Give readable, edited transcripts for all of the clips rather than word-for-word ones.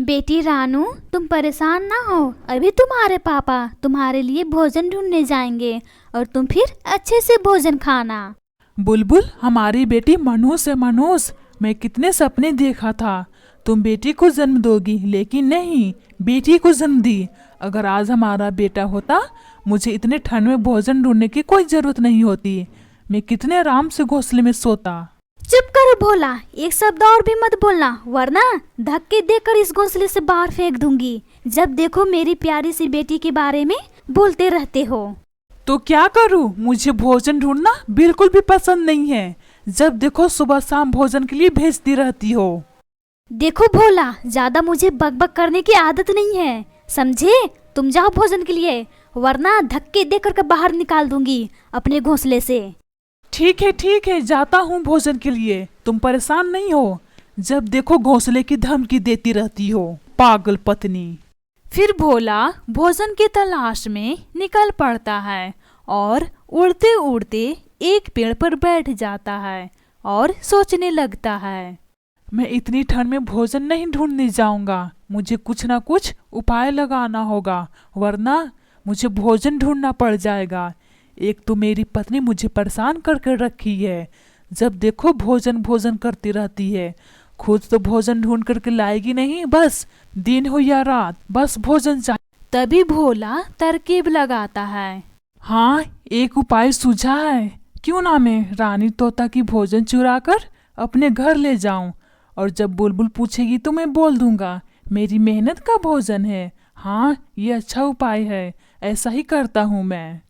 बेटी रानू, तुम परेशान ना हो। अभी तुम्हारे पापा तुम्हारे लिए भोजन ढूंढने जाएंगे और तुम फिर अच्छे से भोजन खाना। बुलबुल, हमारी बेटी मनहूस है मनहूस। मैं कितने सपने देखा था तुम बेटी को जन्म दोगी, लेकिन नहीं, बेटी को जन्म दी। अगर आज हमारा बेटा होता, मुझे इतने ठंड में भोजन ढूंढने की कोई जरूरत नहीं होती। मैं कितने आराम से घोंसले में सोता। चुप करो भोला, एक शब्द और भी मत बोलना, वरना धक्के देकर इस घोंसले से बाहर फेंक दूंगी। जब देखो मेरी प्यारी सी बेटी के बारे में बोलते रहते हो। तो क्या करूं? मुझे भोजन ढूंढना बिल्कुल भी पसंद नहीं है। जब देखो सुबह शाम भोजन के लिए भेजती रहती हो। देखो भोला, ज्यादा मुझे बकबक करने की आदत नहीं है, समझे? तुम जाओ भोजन के लिए, वरना धक्के देकर के बाहर निकाल दूंगी अपने घोंसले से। ठीक है, जाता हूँ भोजन के लिए। तुम परेशान नहीं हो? जब देखो घोंसले की धमकी देती रहती हो, पागल पत्नी। फिर भोला भोजन की तलाश में निकल पड़ता है और उड़ते उड़ते एक पेड़ पर बैठ जाता है और सोचने लगता है, मैं इतनी ठंड में भोजन नहीं ढूंढने जाऊंगा। मुझे कुछ ना कुछ उपाय लगाना होगा, वरना मुझे भोजन ढूंढना पड़ जाएगा। एक तो मेरी पत्नी मुझे परेशान करके रखी है। जब देखो भोजन भोजन करती रहती है, खुद तो भोजन ढूंढ करके लाएगी नहीं, बस दिन हो या रात बस भोजन चाहिए। तभी भोला तरकीब लगाता है। हाँ, एक उपाय सूझा है। क्यों ना मैं रानी तोता की भोजन चुरा कर अपने घर ले जाऊं, और जब बुलबुल पूछेगी तो मैं बोल दूंगा मेरी मेहनत का भोजन है। हाँ, ये अच्छा उपाय है, ऐसा ही करता हूँ मैं।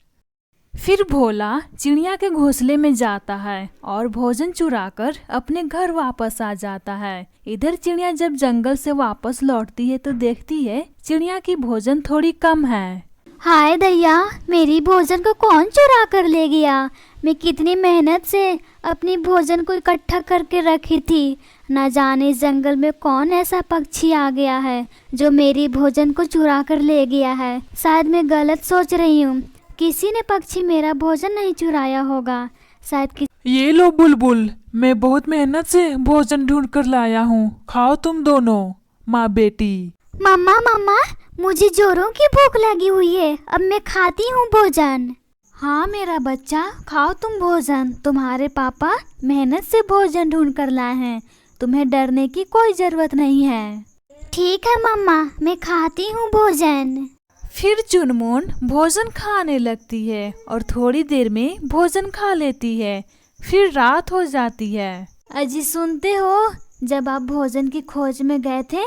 फिर भोला चिड़िया के घोंसले में जाता है और भोजन चुराकर अपने घर वापस आ जाता है। इधर चिड़िया जब जंगल से वापस लौटती है तो देखती है चिड़िया की भोजन थोड़ी कम है। हाय दैया, मेरी भोजन को कौन चुरा कर ले गया? मैं कितनी मेहनत से अपनी भोजन को इकट्ठा करके रखी थी। न जाने जंगल में कौन ऐसा पक्षी आ गया है जो मेरी भोजन को चुरा कर ले गया है। शायद मैं गलत सोच रही हूँ, किसी ने पक्षी मेरा भोजन नहीं चुराया होगा। शायद ये लो बुलबुल, मैं बहुत मेहनत से भोजन ढूंढ कर लाया हूँ, खाओ तुम दोनों माँ बेटी। मम्मा, मुझे जोरों की भूख लगी हुई है, अब मैं खाती हूँ भोजन। हाँ मेरा बच्चा, खाओ तुम भोजन। तुम्हारे पापा मेहनत से भोजन ढूंढ कर लाए हैं, तुम्हें डरने की कोई जरूरत नहीं है। ठीक है मम्मा, मैं खाती हूँ भोजन। फिर चुनमुन भोजन खाने लगती है और थोड़ी देर में भोजन खा लेती है। फिर रात हो जाती है। अजी सुनते हो, जब आप भोजन की खोज में गए थे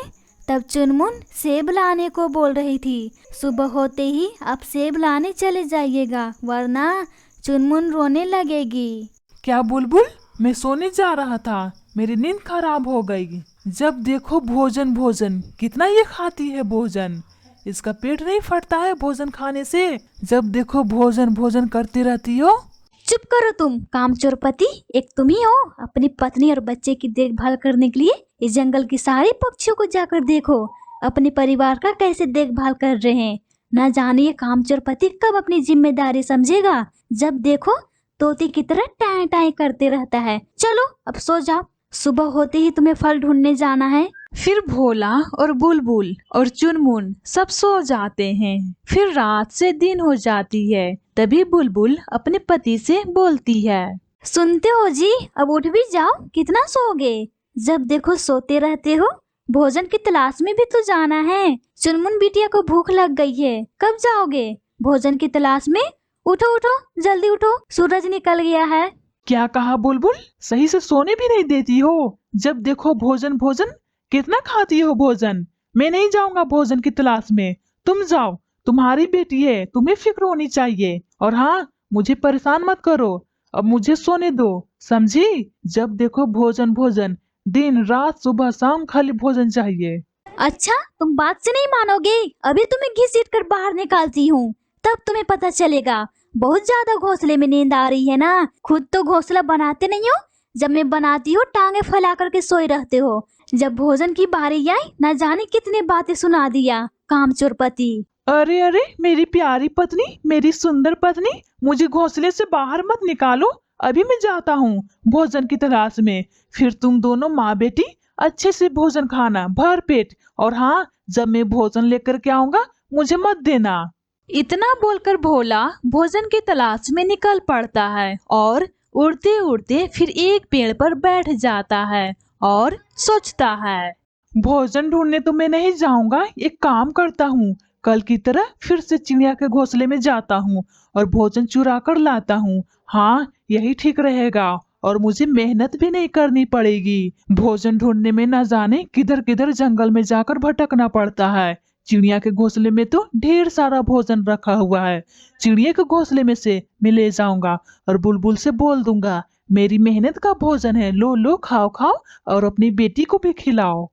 तब चुनमुन सेब लाने को बोल रही थी। सुबह होते ही आप सेब लाने चले जाइएगा, वरना चुनमुन रोने लगेगी। क्या बुलबुल? मैं सोने जा रहा था, मेरी नींद खराब हो गई। जब देखो भोजन भोजन, कितना ये खाती है भोजन, इसका पेट नहीं फटता है भोजन खाने से। जब देखो भोजन भोजन करती रहती हो। चुप करो तुम कामचोर पति, एक तुम ही हो। अपनी पत्नी और बच्चे की देखभाल करने के लिए इस जंगल की सारी पक्षियों को जाकर देखो, अपने परिवार का कैसे देखभाल कर रहे हैं। न जाने ये कामचोर पति कब अपनी जिम्मेदारी समझेगा। जब देखो तोते की तरह टाई टाई करते रहता है। चलो अब सो जाओ, सुबह होते ही तुम्हें फल ढूंढने जाना है। फिर भोला और बुलबुल और चुनमुन सब सो जाते हैं। फिर रात से दिन हो जाती है। तभी बुलबुल अपने पति से बोलती है, सुनते हो जी, अब उठ भी जाओ, कितना सोओगे? जब देखो सोते रहते हो। भोजन की तलाश में भी तो जाना है। चुनमुन बिटिया को भूख लग गई है, कब जाओगे भोजन की तलाश में? उठो उठो, जल्दी उठो, सूरज निकल गया है। क्या कहा बुलबुल? सही से सोने भी नहीं देती हो। जब देखो भोजन भोजन, कितना खाती हो भोजन। मैं नहीं जाऊंगा भोजन की तलाश में, तुम जाओ, तुम्हारी बेटी है, तुम्हें फिक्र होनी चाहिए। और हाँ, मुझे परेशान मत करो, अब मुझे सोने दो, समझी? जब देखो भोजन भोजन, दिन रात सुबह शाम खाली भोजन चाहिए। अच्छा, तुम बात से नहीं मानोगे, अभी तुम्हें घसीट कर बाहर निकालती हूँ, तब तुम्हें पता चलेगा। बहुत ज्यादा घोंसले में नींद आ रही है ना। खुद तो घोंसला बनाते नहीं हो, जब मैं बनाती हूँ टांगे फैला करके सोए रहते हो। जब भोजन की बारी आई, न जाने कितने बातें सुना दिया कामचोर पति। अरे अरे, मेरी प्यारी पत्नी, मेरी सुंदर पत्नी, मुझे घोंसले से बाहर मत निकालो। अभी मैं जाता हूँ भोजन की तलाश में। फिर तुम दोनों माँ बेटी अच्छे से भोजन खाना भर पेट। और हाँ, जब मैं भोजन लेकर के आऊंगा मुझे मत देना। इतना बोलकर भोला भोजन की तलाश में निकल पड़ता है और उड़ते उड़ते फिर एक पेड़ पर बैठ जाता है और सोचता है, भोजन ढूंढने तो मैं नहीं जाऊंगा, एक काम करता हूँ, कल की तरह फिर से चिड़िया के घोंसले में जाता हूँ और भोजन चुरा कर लाता हूँ। हाँ, यही ठीक रहेगा और मुझे मेहनत भी नहीं करनी पड़ेगी। भोजन ढूंढने में न जाने किधर किधर जंगल में जाकर भटकना पड़ता है। चिड़िया के घोंसले में तो ढेर सारा भोजन रखा हुआ है। चिड़िया के घोंसले में से मैं ले जाऊंगा और बुलबुल से बोल दूंगा, मेरी मेहनत का भोजन है, लो लो खाओ खाओ और अपनी बेटी को भी खिलाओ।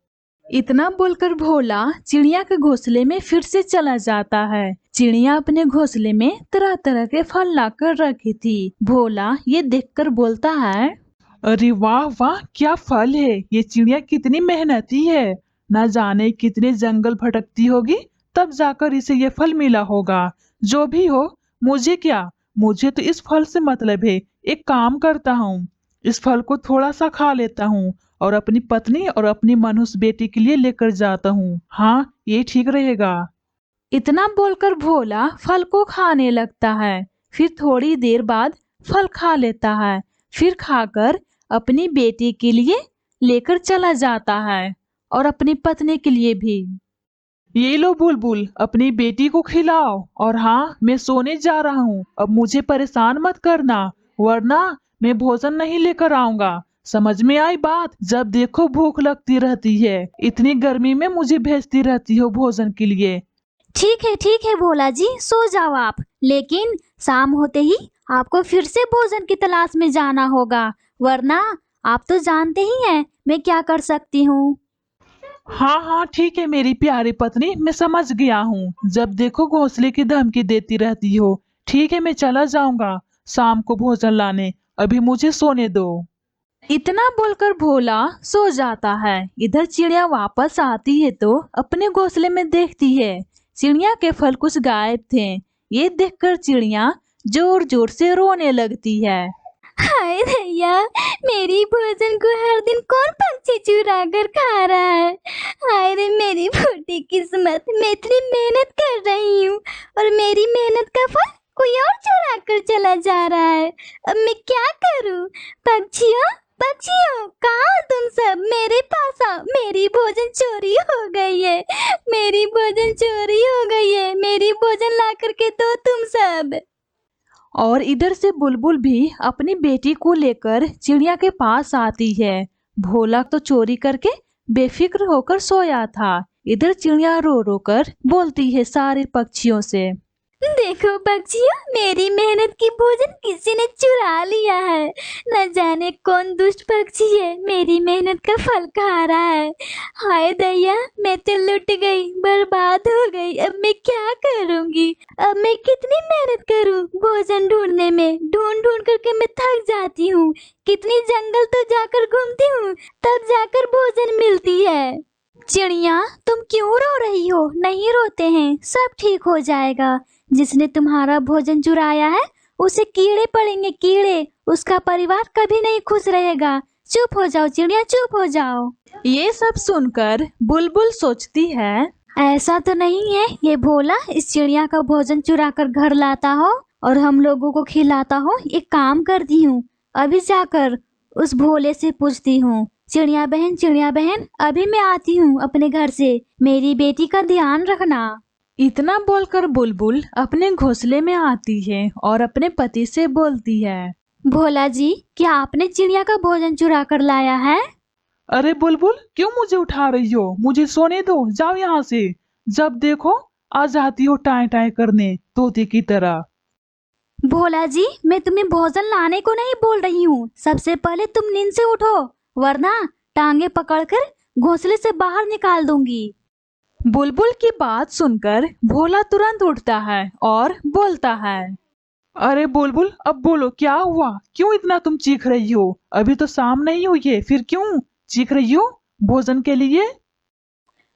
इतना बोलकर भोला चिड़िया के घोंसले में फिर से चला जाता है। चिड़िया अपने घोंसले में तरह तरह के फल लाकर रखी थी। भोला ये देखकर बोलता है, अरे वाह वाह, क्या फल है ये! चिड़िया कितनी मेहनती है, न जाने कितने जंगल भटकती होगी तब जाकर इसे ये फल मिला होगा। जो भी हो, मुझे क्या, मुझे तो इस फल से मतलब है। एक काम करता हूँ, इस फल को थोड़ा सा खा लेता हूँ और अपनी पत्नी और अपनी मनुष्य बेटी के लिए लेकर जाता हूँ। हाँ, ये ठीक रहेगा। इतना बोलकर भोला फल को खाने लगता है। फिर थोड़ी देर बाद फल खा लेता है। फिर खाकर अपनी बेटी के लिए लेकर चला जाता है और अपनी पत्नी के लिए भी। ये लो बुलबुल, अपनी बेटी को खिलाओ। और हाँ, मैं सोने जा रहा हूँ, अब मुझे परेशान मत करना, वरना मैं भोजन नहीं लेकर आऊंगा। समझ में आई बात? जब देखो भूख लगती रहती है, इतनी गर्मी में मुझे भेजती रहती हो भोजन के लिए। ठीक है भोला जी, सो जाओ आप। लेकिन शाम होते ही आपको फिर से भोजन की तलाश में जाना होगा, वरना आप तो जानते ही हैं मैं क्या कर सकती हूँ। हाँ हाँ ठीक है मेरी प्यारी पत्नी, मैं समझ गया हूँ। जब देखो घोंसले की धमकी देती रहती हो। ठीक है, मैं चला जाऊंगा शाम को भोजन लाने, अभी मुझे सोने दो। इतना बोलकर भोला सो जाता है। इधर चिड़िया वापस आती है तो अपने घोंसले में देखती है चिड़िया के फल कुछ गायब थे। ये देखकर चिड़िया जोर जोर से रोने लगती है। हाय भैया, मेरी भोजन को हर दिन कौन पक्षी चुरा कर खा रहा है। हाय रे मेरी फूटी किस्मत, मैं इतनी मेहनत कर रही हूँ और मेरी मेहनत का फल कोई और चुरा कर चला जा रहा है। अब मैं क्या करूँ? पक्षियों पक्षियों, कहाँ हो तुम सब? मेरे पास आओ, मेरी भोजन चोरी हो गई है, मेरी भोजन चोरी हो गई है, मेरी भोजन ला करके दो तुम सब। और इधर से बुलबुल भी अपनी बेटी को लेकर चिड़िया के पास आती है। भोला तो चोरी करके बेफिक्र होकर सोया था। इधर चिड़िया रो रो कर बोलती है सारे पक्षियों से, देखो पक्षियों, मेरी मेहनत की भोजन किसी ने चुरा लिया है। न जाने कौन दुष्ट पक्षी है, मेरी मेहनत का फल खा रहा है। हाय दैया, मैं तो लुट गई, बर्बाद हो गई। अब मैं क्या करूंगी? अब मैं कितनी मेहनत करूं भोजन ढूंढने में? ढूंढ ढूंढ करके मैं थक जाती हूँ। कितनी जंगल तो जाकर घूमती हूँ, तब जाकर भोजन मिलती है। चिड़िया, तुम क्यों रो रही हो? नहीं रोते हैं, सब ठीक हो जाएगा। जिसने तुम्हारा भोजन चुराया है उसे कीड़े पड़ेंगे, कीड़े। उसका परिवार कभी नहीं खुश रहेगा। चुप हो जाओ चिड़िया, चुप हो जाओ। ये सब सुनकर बुलबुल सोचती है, ऐसा तो नहीं है ये भोला इस चिड़िया का भोजन चुरा कर घर लाता हो और हम लोगों को खिलाता हो। एक काम करती हूँ, अभी जाकर उस भोले से पूछती हूँ। चिड़िया बहन, अभी मैं आती हूँ अपने घर से। मेरी बेटी का ध्यान रखना। इतना बोलकर बुलबुल अपने घोंसले में आती है और अपने पति से बोलती है, भोला जी, क्या आपने चिड़िया का भोजन चुरा कर लाया है? अरे बुलबुल, क्यों मुझे उठा रही हो? मुझे सोने दो, जाओ यहाँ से। जब देखो आ जाती हो टाय टाय करने तोते की तरह। भोला जी, मैं तुम्हें भोजन लाने को नहीं बोल रही हूँ। सबसे पहले तुम नींद से उठो, वरना टांगे पकड़कर घोंसले से बाहर निकाल दूंगी। बुलबुल की बात सुनकर भोला तुरंत उठता है और बोलता है, अरे बुलबुल, अब बोलो क्या हुआ? क्यों इतना तुम चीख रही हो? अभी तो शाम नहीं हुई है, फिर क्यों चीख रही हो भोजन के लिए?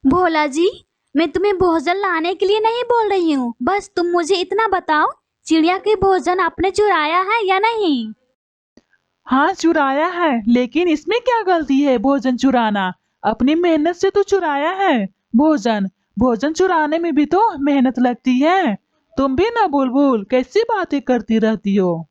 भोला जी, मैं तुम्हें भोजन लाने के लिए नहीं बोल रही हूँ। बस तुम मुझे इतना बताओ, चिड़िया के भोजन आपने चुराया है या नहीं? हाँ चुराया है, लेकिन इसमें क्या गलती है भोजन चुराना? अपनी मेहनत से तो चुराया है भोजन। भोजन चुराने में भी तो मेहनत लगती है। तुम भी ना बुलबुल कैसी बातें करती रहती हो।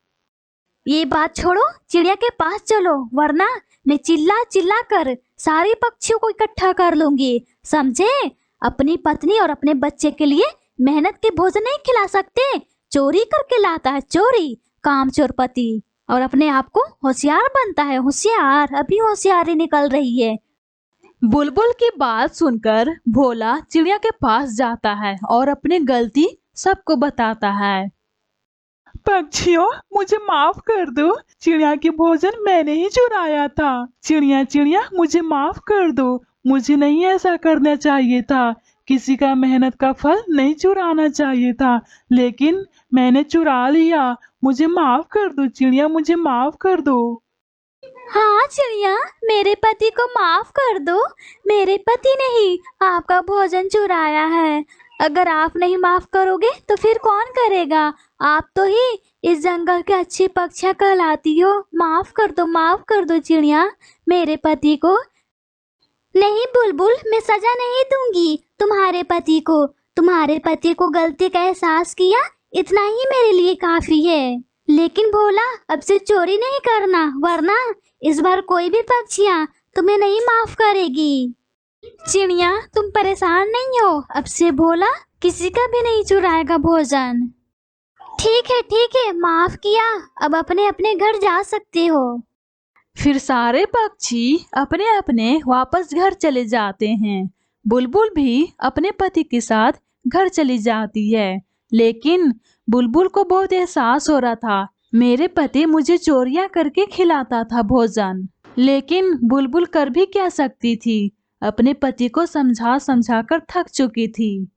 ये बात छोड़ो, चिड़िया के पास चलो, वरना मैं चिल्ला चिल्ला कर सारे पक्षियों को इकट्ठा कर लूंगी, समझे? अपनी पत्नी और अपने बच्चे के लिए मेहनत के भोजन नहीं खिला सकते, चोरी करके लाता है, चोरी, कामचोर पति। और अपने आप को होशियार बनता है, होशियार, अभी होशियारी निकल रही है। बुलबुल की बात सुनकर भोला चिड़िया के पास जाता है और अपनी गलती सबको बताता है। पक्षियों मुझे माफ कर दो, चिड़िया के भोजन मैंने ही चुराया था। चिड़िया चिड़िया मुझे माफ कर दो, मुझे नहीं ऐसा करना चाहिए था। किसी का मेहनत का फल नहीं चुराना चाहिए था, लेकिन मैंने चुरा लिया। मुझे माफ कर दो चिड़िया, मुझे माफ कर दो। हाँ चिड़िया, मेरे पति को माफ कर दो, मेरे पति ने ही आपका भोजन चुराया है। अगर आप नहीं माफ करोगे तो फिर कौन करेगा? आप तो ही इस जंगल के अच्छी पक्षियाँ कहलाती हो। माफ कर दो चिड़िया मेरे पति को। नहीं बुलबुल, मैं सजा नहीं दूंगी तुम्हारे पति को। तुम्हारे पति को गलती का एहसास किया, इतना ही मेरे लिए काफी है। लेकिन भोला, अब से चोरी नहीं करना, वरना इस बार कोई भी पक्षियाँ तुम्हें नहीं माफ करेगी। चिड़िया तुम परेशान नहीं हो, अब से भोला किसी का भी नहीं चुराएगा भोजन। ठीक है, माफ किया, अब अपने अपने घर जा सकते हो। फिर सारे पक्षी अपने अपने वापस घर चले जाते हैं। बुलबुल भी अपने पति के साथ घर चली जाती है, लेकिन बुलबुल को बहुत एहसास हो रहा था, मेरे पति मुझे चोरियां करके खिलाता था भोजन। लेकिन बुलबुल कर भी क्या सकती थी, अपने पति को समझा समझा कर थक चुकी थी।